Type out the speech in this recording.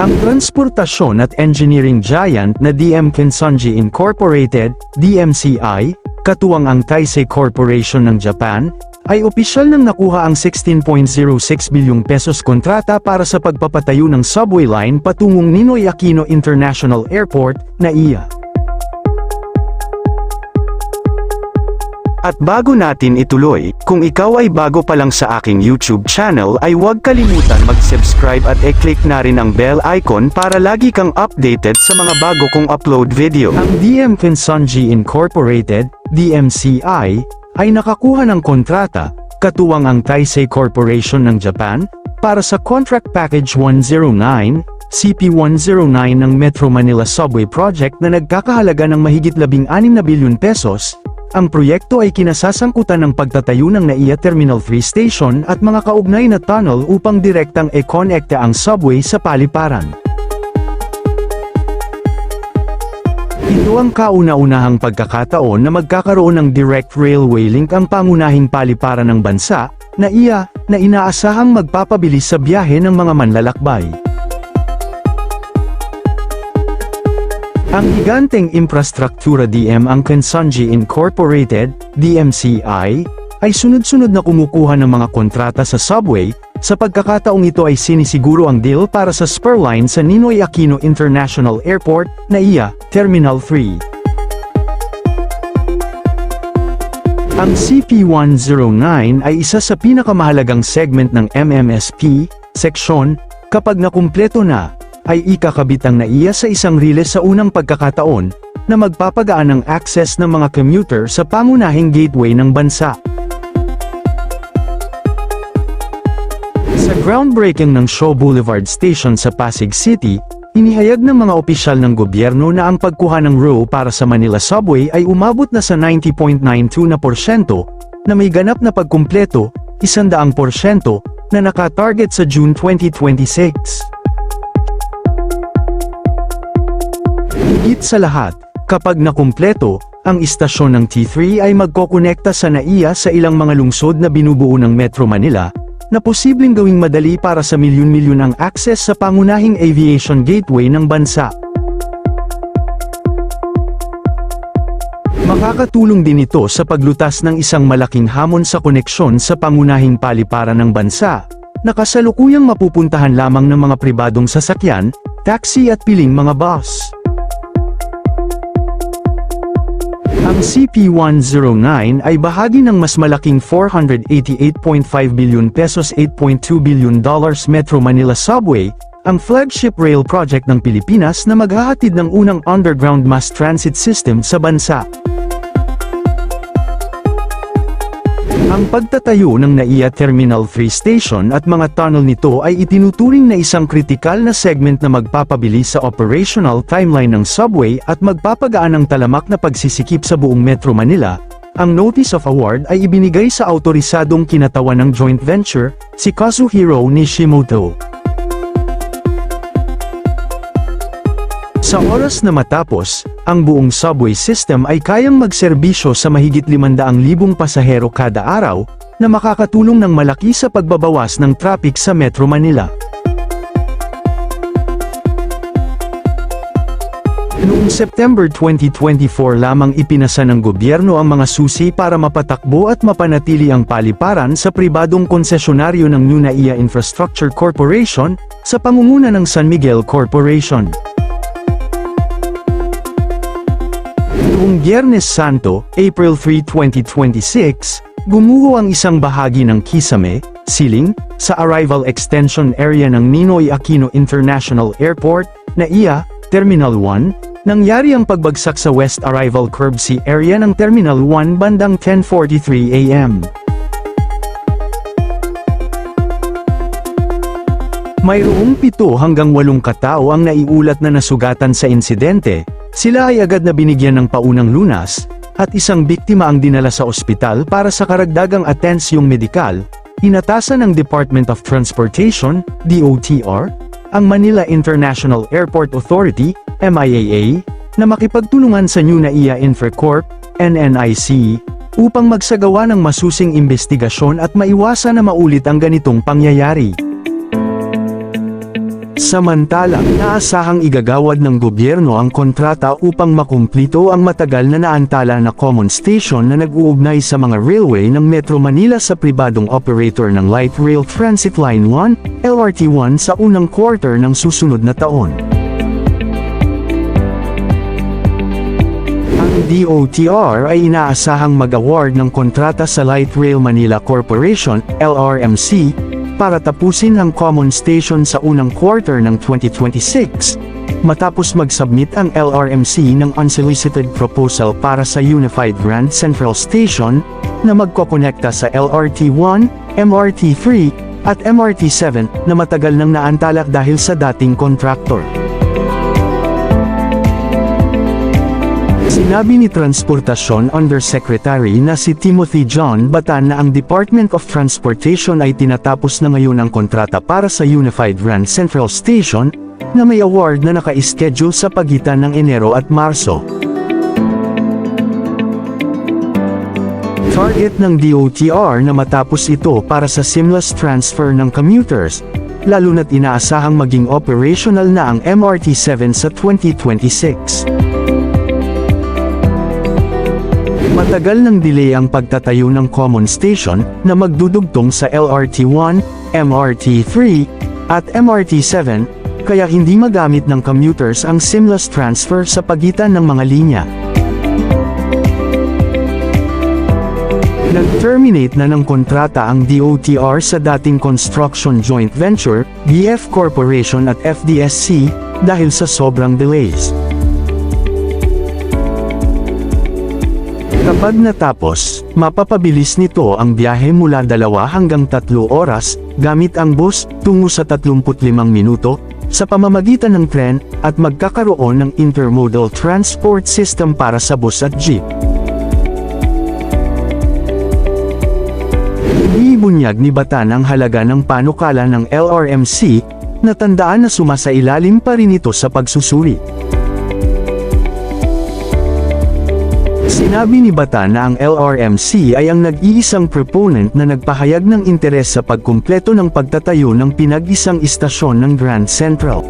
Ang transportasyon at engineering giant na DM Kinsunji Incorporated, DMCI, katuwang ang Taisei Corporation ng Japan, ay opisyal nang nakuha ang 16.06 bilyong pesos kontrata para sa pagpapatayo ng subway line patungong Ninoy Aquino International Airport, NAIA. At bago natin ituloy, kung ikaw ay bago pa lang sa aking YouTube channel ay huwag kalimutan mag-subscribe at i-click na rin ang bell icon para lagi kang updated sa mga bago kong upload video. Ang DM Kinsunji Incorporated, DMCI, ay nakakuha ng kontrata, katuwang ang Taisei Corporation ng Japan, para sa Contract Package 109, CP109 ng Metro Manila Subway Project na nagkakahalaga ng mahigit 16 na bilyon pesos. Ang proyekto ay kinasasangkutan ng pagtatayo ng NAIA Terminal 3 Station at mga kaugnay na tunnel upang direktang e-connecta ang subway sa paliparan. Ito ang kauna-unahang pagkakataon na magkakaroon ng direct railway link ang pangunahing paliparan ng bansa, NAIA, na inaasahang magpapabilis sa biyahe ng mga manlalakbay. Ang higanteng infrastruktura DM ang Kinsunji Incorporated, DMCI, ay sunod-sunod na kumukuha ng mga kontrata sa subway. Sa pagkakataong ito ay sinisiguro ang deal para sa spur line sa Ninoy Aquino International Airport, NAIA, Terminal 3. Ang CP109 ay isa sa pinakamahalagang segment ng MMSP, seksyon, kapag nakumpleto na, ay ikakabit ang NAIA sa isang riles sa unang pagkakataon, na magpapagaan ng access ng mga commuter sa pangunahing gateway ng bansa. Sa groundbreaking ng Shaw Boulevard Station sa Pasig City, inihayag ng mga opisyal ng gobyerno na ang pagkuha ng ROE para sa Manila Subway ay umabot na sa 90.92%, na may ganap na pagkumpleto, 100% na naka-target sa June 2026. Higit sa lahat, kapag nakumpleto, ang istasyon ng T3 ay magkokonekta sa NAIA sa ilang mga lungsod na binubuo ng Metro Manila, na posibleng gawing madali para sa milyon-milyon ang access sa pangunahing aviation gateway ng bansa. Makakatulong din ito sa paglutas ng isang malaking hamon sa koneksyon sa pangunahing paliparan ng bansa, na kasalukuyang mapupuntahan lamang ng mga pribadong sasakyan, taxi at piling mga bus. Ang CP109 ay bahagi ng mas malaking 488.5 billion pesos $8.2 billion Metro Manila Subway, ang flagship rail project ng Pilipinas na maghahatid ng unang underground mass transit system sa bansa. Ang pagtatayo ng NAIA Terminal 3 Station at mga tunnel nito ay itinuturing na isang kritikal na segment na magpapabilis sa operational timeline ng subway at magpapagaan ng talamak na pagsisikip sa buong Metro Manila. Ang Notice of Award ay ibinigay sa autorisadong kinatawan ng joint venture, si Kazuhiro Nishimoto. Sa oras na matapos, ang buong subway system ay kayang magserbisyo sa mahigit 500,000 pasahero kada araw, na makakatulong ng malaki sa pagbabawas ng traffic sa Metro Manila. Noong September 2024 lamang ipinasa ng gobyerno ang mga susi para mapatakbo at mapanatili ang paliparan sa pribadong konsesyonaryo ng New NAIA Infrastructure Corporation, sa pangunguna ng San Miguel Corporation. Noong Biyernes Santo, April 3, 2026, gumuho ang isang bahagi ng kisame, siling, sa Arrival Extension Area ng Ninoy Aquino International Airport, NAIA, Terminal 1, nangyari ang pagbagsak sa West Arrival Curb C area ng Terminal 1 bandang 10:43 AM. Mayroong 7 hanggang 8 katao ang naiulat na nasugatan sa insidente. Sila ay agad na binigyan ng paunang lunas, at isang biktima ang dinala sa ospital para sa karagdagang atensyong medikal. Inatasan ng Department of Transportation, DOTR, ang Manila International Airport Authority, MIAA, na makipagtulungan sa New NAIA Infracorp, NNIC, upang magsagawa ng masusing investigasyon at maiwasan na maulit ang ganitong pangyayari. Samantala, inaasahang igagawad ng gobyerno ang kontrata upang makumplito ang matagal na naantala na common station na nag-uugnay sa mga railway ng Metro Manila sa pribadong operator ng Light Rail Transit Line 1, LRT1 sa unang quarter ng susunod na taon. Ang DOTR ay inaasahang mag-award ng kontrata sa Light Rail Manila Corporation, LRMC, para tapusin ang common station sa unang quarter ng 2026, matapos mag-submit ang LRMC ng unsolicited proposal para sa Unified Grand Central Station, na magkokonekta sa LRT1, MRT3, at MRT7 na matagal nang naantala dahil sa dating kontraktor. Sinabi ni Transportasyon Undersecretary na si Timothy John Batan na ang Department of Transportation ay tinatapos na ngayon ang kontrata para sa Unified Grand Central Station, na may award na naka-schedule sa pagitan ng Enero at Marso. Target ng DOTR na matapos ito para sa seamless transfer ng commuters, lalo na't inaasahang maging operational na ang MRT7 sa 2026. Matagal ng delay ang pagtatayo ng common station na magdudugtong sa LRT1, MRT3, at MRT7, kaya hindi magamit ng commuters ang seamless transfer sa pagitan ng mga linya. Nag-terminate na ng kontrata ang DOTR sa dating Construction Joint Venture, BF Corporation at FDSC, dahil sa sobrang delays. Kapag natapos, mapapabilis nito ang biyahe mula 2 hanggang 3 oras, gamit ang bus, tungo sa 35 minuto, sa pamamagitan ng tren, at magkakaroon ng intermodal transport system para sa bus at jeep. Ibunyag ni Batan ang halaga ng panukala ng LRMC, na tandaan na sumasailalim pa rin ito sa pagsusuri. Sinabi ni Batan na ang LRMC ay ang nag-iisang proponent na nagpahayag ng interes sa pagkumpleto ng pagtatayo ng pinag-isang istasyon ng Grand Central.